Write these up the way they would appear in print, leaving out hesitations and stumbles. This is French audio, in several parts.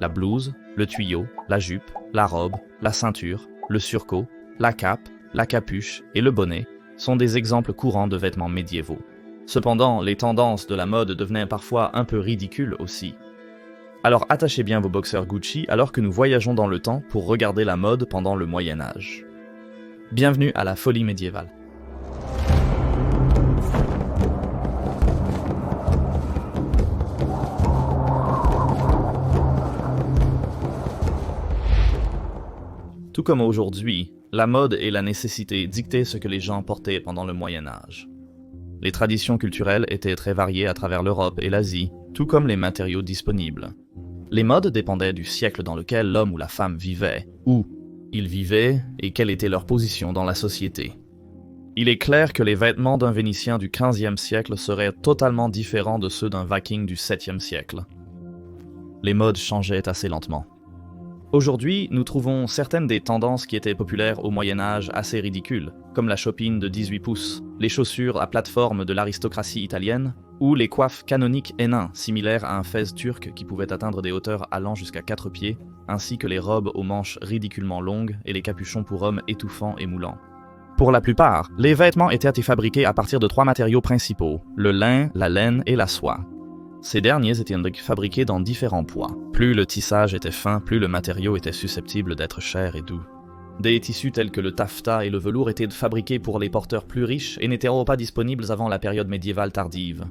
La blouse, le tuyau, la jupe, la robe, la ceinture, le surcot, la cape, la capuche et le bonnet sont des exemples courants de vêtements médiévaux. Cependant, les tendances de la mode devenaient parfois un peu ridicules aussi. Alors attachez bien vos boxers Gucci alors que nous voyageons dans le temps pour regarder la mode pendant le Moyen-Âge. Bienvenue à la folie médiévale. Tout comme aujourd'hui, la mode et la nécessité dictaient ce que les gens portaient pendant le Moyen-Âge. Les traditions culturelles étaient très variées à travers l'Europe et l'Asie, tout comme les matériaux disponibles. Les modes dépendaient du siècle dans lequel l'homme ou la femme vivait, où ils vivaient et quelle était leur position dans la société. Il est clair que les vêtements d'un Vénitien du XVe siècle seraient totalement différents de ceux d'un Viking du VIIe siècle. Les modes changeaient assez lentement. Aujourd'hui, nous trouvons certaines des tendances qui étaient populaires au Moyen-Âge assez ridicules, comme la chopine de 18 pouces, les chaussures à plateforme de l'aristocratie italienne, ou les coiffes canoniques et nains, similaires à un fez turc qui pouvait atteindre des hauteurs allant jusqu'à 4 pieds, ainsi que les robes aux manches ridiculement longues et les capuchons pour hommes étouffants et moulants. Pour la plupart, les vêtements étaient fabriqués à partir de 3 matériaux principaux, le lin, la laine et la soie. Ces derniers étaient fabriqués dans différents poids. Plus le tissage était fin, plus le matériau était susceptible d'être cher et doux. Des tissus tels que le taffetas et le velours étaient fabriqués pour les porteurs plus riches et n'étaient pas disponibles avant la période médiévale tardive.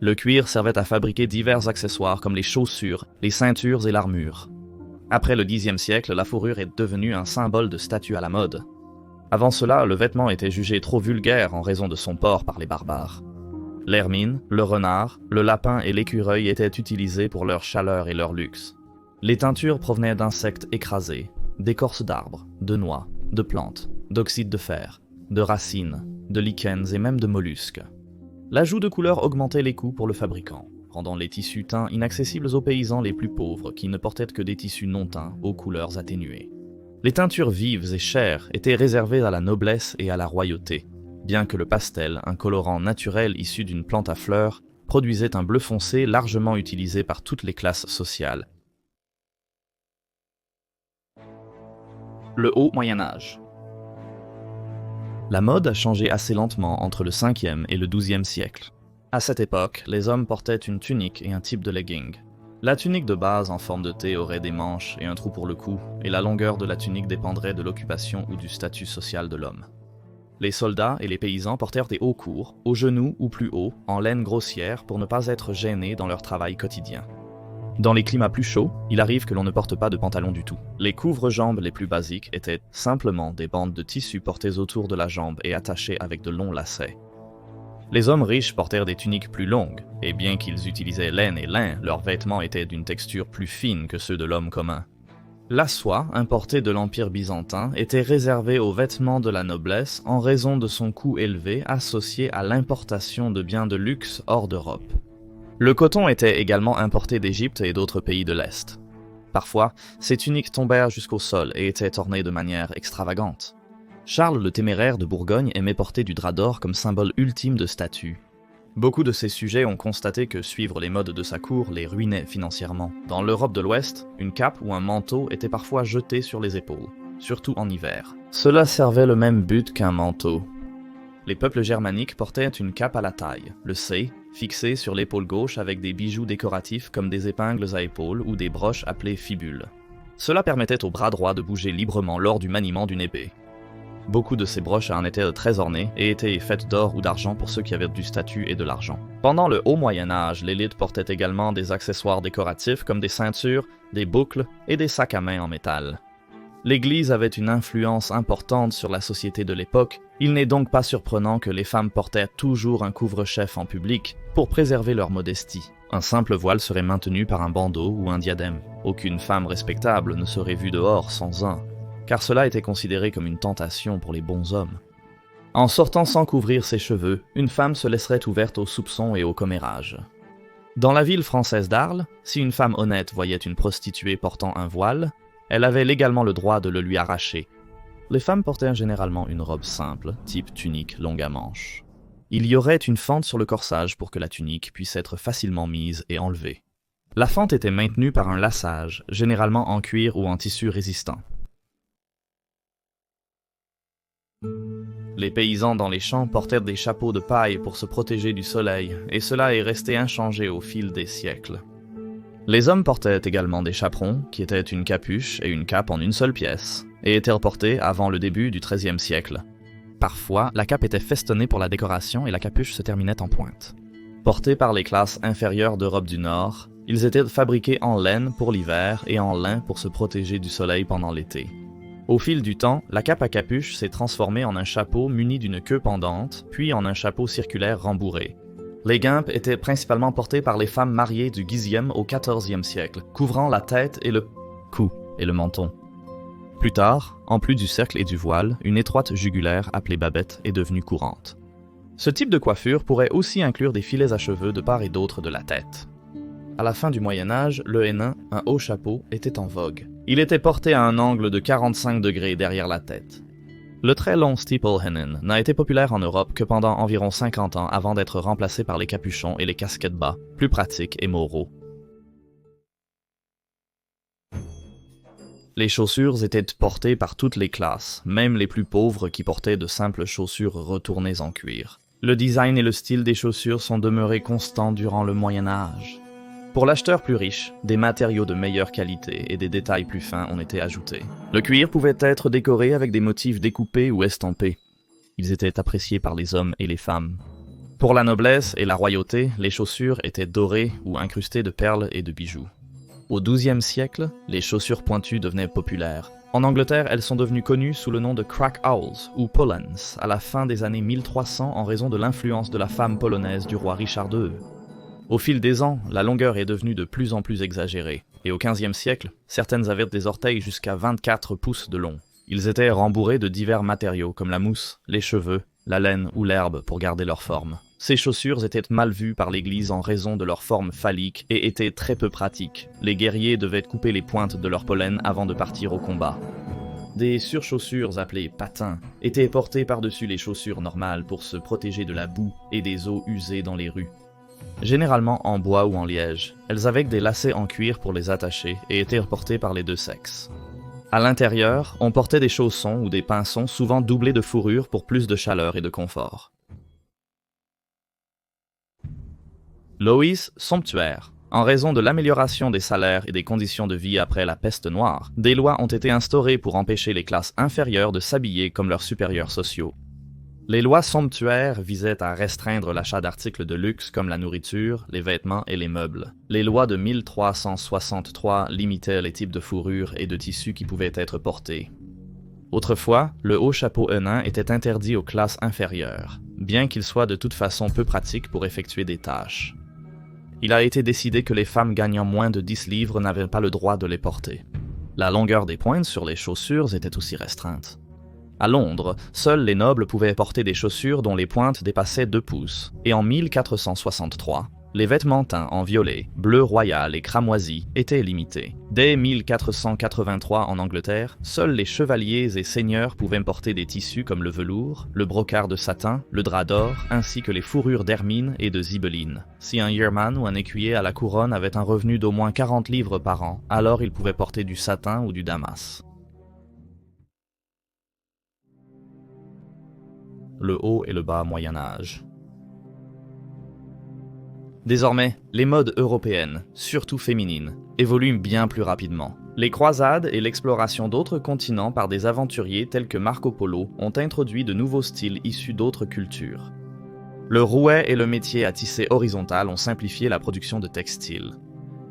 Le cuir servait à fabriquer divers accessoires comme les chaussures, les ceintures et l'armure. Après le Xe siècle, la fourrure est devenue un symbole de statut à la mode. Avant cela, le vêtement était jugé trop vulgaire en raison de son port par les barbares. L'hermine, le renard, le lapin et l'écureuil étaient utilisés pour leur chaleur et leur luxe. Les teintures provenaient d'insectes écrasés, d'écorces d'arbres, de noix, de plantes, d'oxyde de fer, de racines, de lichens et même de mollusques. L'ajout de couleurs augmentait les coûts pour le fabricant, rendant les tissus teints inaccessibles aux paysans les plus pauvres qui ne portaient que des tissus non teints aux couleurs atténuées. Les teintures vives et chères étaient réservées à la noblesse et à la royauté, bien que le pastel, un colorant naturel issu d'une plante à fleurs, produisait un bleu foncé largement utilisé par toutes les classes sociales. Le Haut Moyen-Âge. La mode a changé assez lentement entre le 5e et le 12e siècle. À cette époque, les hommes portaient une tunique et un type de legging. La tunique de base en forme de T aurait des manches et un trou pour le cou, et la longueur de la tunique dépendrait de l'occupation ou du statut social de l'homme. Les soldats et les paysans portèrent des hauts courts, aux genoux ou plus haut, en laine grossière pour ne pas être gênés dans leur travail quotidien. Dans les climats plus chauds, il arrive que l'on ne porte pas de pantalon du tout. Les couvre-jambes les plus basiques étaient simplement des bandes de tissu portées autour de la jambe et attachées avec de longs lacets. Les hommes riches portèrent des tuniques plus longues, et bien qu'ils utilisaient laine et lin, leurs vêtements étaient d'une texture plus fine que ceux de l'homme commun. La soie, importée de l'Empire byzantin, était réservée aux vêtements de la noblesse en raison de son coût élevé associé à l'importation de biens de luxe hors d'Europe. Le coton était également importé d'Égypte et d'autres pays de l'Est. Parfois, ces tuniques tombèrent jusqu'au sol et étaient ornées de manière extravagante. Charles le Téméraire de Bourgogne aimait porter du drap d'or comme symbole ultime de statut. Beaucoup de ces sujets ont constaté que suivre les modes de sa cour les ruinait financièrement. Dans l'Europe de l'Ouest, une cape ou un manteau était parfois jeté sur les épaules, surtout en hiver. Cela servait le même but qu'un manteau. Les peuples germaniques portaient une cape à la taille, le C, fixé sur l'épaule gauche avec des bijoux décoratifs comme des épingles à épaules ou des broches appelées fibules. Cela permettait au bras droit de bouger librement lors du maniement d'une épée. Beaucoup de ces broches en étaient très ornées et étaient faites d'or ou d'argent pour ceux qui avaient du statut et de l'argent. Pendant le Haut Moyen-Âge, l'élite portait également des accessoires décoratifs comme des ceintures, des boucles et des sacs à main en métal. L'Église avait une influence importante sur la société de l'époque, il n'est donc pas surprenant que les femmes portaient toujours un couvre-chef en public pour préserver leur modestie. Un simple voile serait maintenu par un bandeau ou un diadème. Aucune femme respectable ne serait vue dehors sans un, car cela était considéré comme une tentation pour les bons hommes. En sortant sans couvrir ses cheveux, une femme se laisserait ouverte aux soupçons et aux commérages. Dans la ville française d'Arles, si une femme honnête voyait une prostituée portant un voile, elle avait légalement le droit de le lui arracher. Les femmes portaient généralement une robe simple, type tunique longue à manches. Il y aurait une fente sur le corsage pour que la tunique puisse être facilement mise et enlevée. La fente était maintenue par un laçage, généralement en cuir ou en tissu résistant. Les paysans dans les champs portaient des chapeaux de paille pour se protéger du soleil, et cela est resté inchangé au fil des siècles. Les hommes portaient également des chaperons, qui étaient une capuche et une cape en une seule pièce, et étaient reportés avant le début du XIIIe siècle. Parfois, la cape était festonnée pour la décoration et la capuche se terminait en pointe. Portés par les classes inférieures d'Europe du Nord, ils étaient fabriqués en laine pour l'hiver et en lin pour se protéger du soleil pendant l'été. Au fil du temps, la cape à capuche s'est transformée en un chapeau muni d'une queue pendante, puis en un chapeau circulaire rembourré. Les guimpes étaient principalement portés par les femmes mariées du Xe au XIVe siècle, couvrant la tête et le cou et le menton. Plus tard, en plus du cercle et du voile, une étroite jugulaire appelée babette est devenue courante. Ce type de coiffure pourrait aussi inclure des filets à cheveux de part et d'autre de la tête. À la fin du Moyen Âge, le hennin, un haut chapeau, était en vogue. Il était porté à un angle de 45 degrés derrière la tête. Le très long steeplehennin n'a été populaire en Europe que pendant environ 50 ans avant d'être remplacé par les capuchons et les casquettes bas, plus pratiques et moraux. Les chaussures étaient portées par toutes les classes, même les plus pauvres qui portaient de simples chaussures retournées en cuir. Le design et le style des chaussures sont demeurés constants durant le Moyen Âge. Pour l'acheteur plus riche, des matériaux de meilleure qualité et des détails plus fins ont été ajoutés. Le cuir pouvait être décoré avec des motifs découpés ou estampés. Ils étaient appréciés par les hommes et les femmes. Pour la noblesse et la royauté, les chaussures étaient dorées ou incrustées de perles et de bijoux. Au XIIe siècle, les chaussures pointues devenaient populaires. En Angleterre, elles sont devenues connues sous le nom de crack owls ou pollens à la fin des années 1300 en raison de l'influence de la femme polonaise du roi Richard II. Au fil des ans, la longueur est devenue de plus en plus exagérée, et au XVe siècle, certaines avaient des orteils jusqu'à 24 pouces de long. Ils étaient rembourrés de divers matériaux comme la mousse, les cheveux, la laine ou l'herbe pour garder leur forme. Ces chaussures étaient mal vues par l'Église en raison de leur forme phallique et étaient très peu pratiques. Les guerriers devaient couper les pointes de leur pollen avant de partir au combat. Des surchaussures appelées patins étaient portées par-dessus les chaussures normales pour se protéger de la boue et des eaux usées dans les rues. Généralement en bois ou en liège, elles avaient des lacets en cuir pour les attacher et étaient portées par les deux sexes. À l'intérieur, on portait des chaussons ou des pinsons souvent doublés de fourrure pour plus de chaleur et de confort. Lois somptuaire. En raison de l'amélioration des salaires et des conditions de vie après la peste noire, des lois ont été instaurées pour empêcher les classes inférieures de s'habiller comme leurs supérieurs sociaux. Les lois somptuaires visaient à restreindre l'achat d'articles de luxe comme la nourriture, les vêtements et les meubles. Les lois de 1363 limitaient les types de fourrures et de tissus qui pouvaient être portés. Autrefois, le haut chapeau hennin était interdit aux classes inférieures, bien qu'il soit de toute façon peu pratique pour effectuer des tâches. Il a été décidé que les femmes gagnant moins de 10 livres n'avaient pas le droit de les porter. La longueur des pointes sur les chaussures était aussi restreinte. À Londres, seuls les nobles pouvaient porter des chaussures dont les pointes dépassaient 2 pouces, et en 1463, les vêtements teints en violet, bleu royal et cramoisi étaient limités. Dès 1483 en Angleterre, seuls les chevaliers et seigneurs pouvaient porter des tissus comme le velours, le brocart de satin, le drap d'or, ainsi que les fourrures d'hermine et de zibeline. Si un yeoman ou un écuyer à la couronne avait un revenu d'au moins 40 livres par an, alors il pouvait porter du satin ou du damas. Le haut et le bas Moyen Âge. Désormais, les modes européennes, surtout féminines, évoluent bien plus rapidement. Les croisades et l'exploration d'autres continents par des aventuriers tels que Marco Polo ont introduit de nouveaux styles issus d'autres cultures. Le rouet et le métier à tisser horizontal ont simplifié la production de textiles.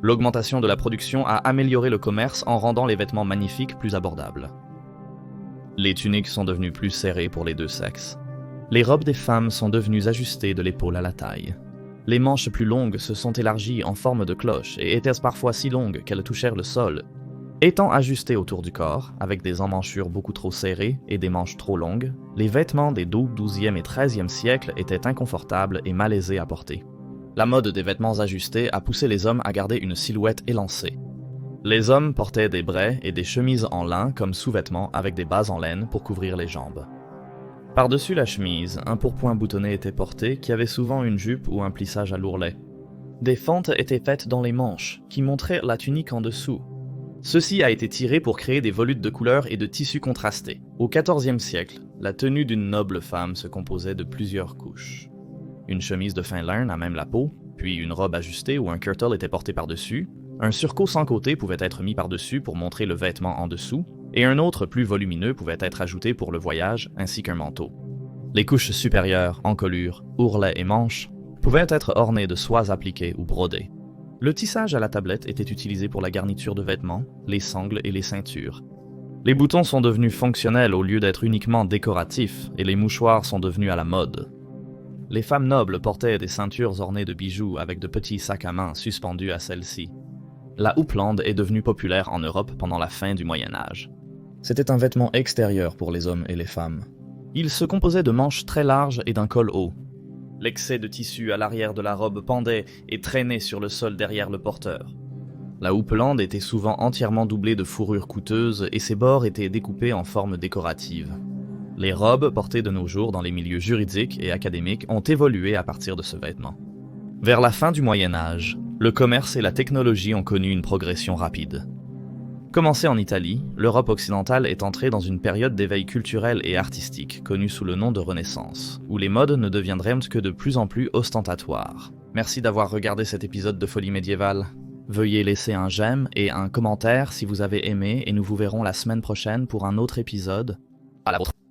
L'augmentation de la production a amélioré le commerce en rendant les vêtements magnifiques plus abordables. Les tuniques sont devenues plus serrées pour les deux sexes. Les robes des femmes sont devenues ajustées de l'épaule à la taille. Les manches plus longues se sont élargies en forme de cloche et étaient parfois si longues qu'elles touchèrent le sol. Étant ajustées autour du corps, avec des emmanchures beaucoup trop serrées et des manches trop longues, les vêtements des XIIe et XIIIe siècles étaient inconfortables et malaisés à porter. La mode des vêtements ajustés a poussé les hommes à garder une silhouette élancée. Les hommes portaient des braies et des chemises en lin comme sous-vêtements avec des bas en laine pour couvrir les jambes. Par-dessus la chemise, un pourpoint boutonné était porté qui avait souvent une jupe ou un plissage à l'ourlet. Des fentes étaient faites dans les manches, qui montraient la tunique en dessous. Ceci a été tiré pour créer des volutes de couleurs et de tissus contrastés. Au XIVe siècle, la tenue d'une noble femme se composait de plusieurs couches. Une chemise de fin lin à même la peau, puis une robe ajustée où un kirtle était porté par-dessus, un surcot sans côté pouvait être mis par-dessus pour montrer le vêtement en dessous, et un autre plus volumineux pouvait être ajouté pour le voyage, ainsi qu'un manteau. Les couches supérieures, encolures, ourlets et manches, pouvaient être ornées de soies appliquées ou brodées. Le tissage à la tablette était utilisé pour la garniture de vêtements, les sangles et les ceintures. Les boutons sont devenus fonctionnels au lieu d'être uniquement décoratifs, et les mouchoirs sont devenus à la mode. Les femmes nobles portaient des ceintures ornées de bijoux avec de petits sacs à main suspendus à celles-ci. La houppelande est devenue populaire en Europe pendant la fin du Moyen Âge. C'était un vêtement extérieur pour les hommes et les femmes. Il se composait de manches très larges et d'un col haut. L'excès de tissu à l'arrière de la robe pendait et traînait sur le sol derrière le porteur. La houppelande était souvent entièrement doublée de fourrures coûteuses et ses bords étaient découpés en forme décorative. Les robes portées de nos jours dans les milieux juridiques et académiques ont évolué à partir de ce vêtement. Vers la fin du Moyen Âge, le commerce et la technologie ont connu une progression rapide. Commencé en Italie, l'Europe occidentale est entrée dans une période d'éveil culturel et artistique, connue sous le nom de Renaissance, où les modes ne deviendraient que de plus en plus ostentatoires. Merci d'avoir regardé cet épisode de Folie médiévale. Veuillez laisser un j'aime et un commentaire si vous avez aimé, et nous vous verrons la semaine prochaine pour un autre épisode. À la prochaine.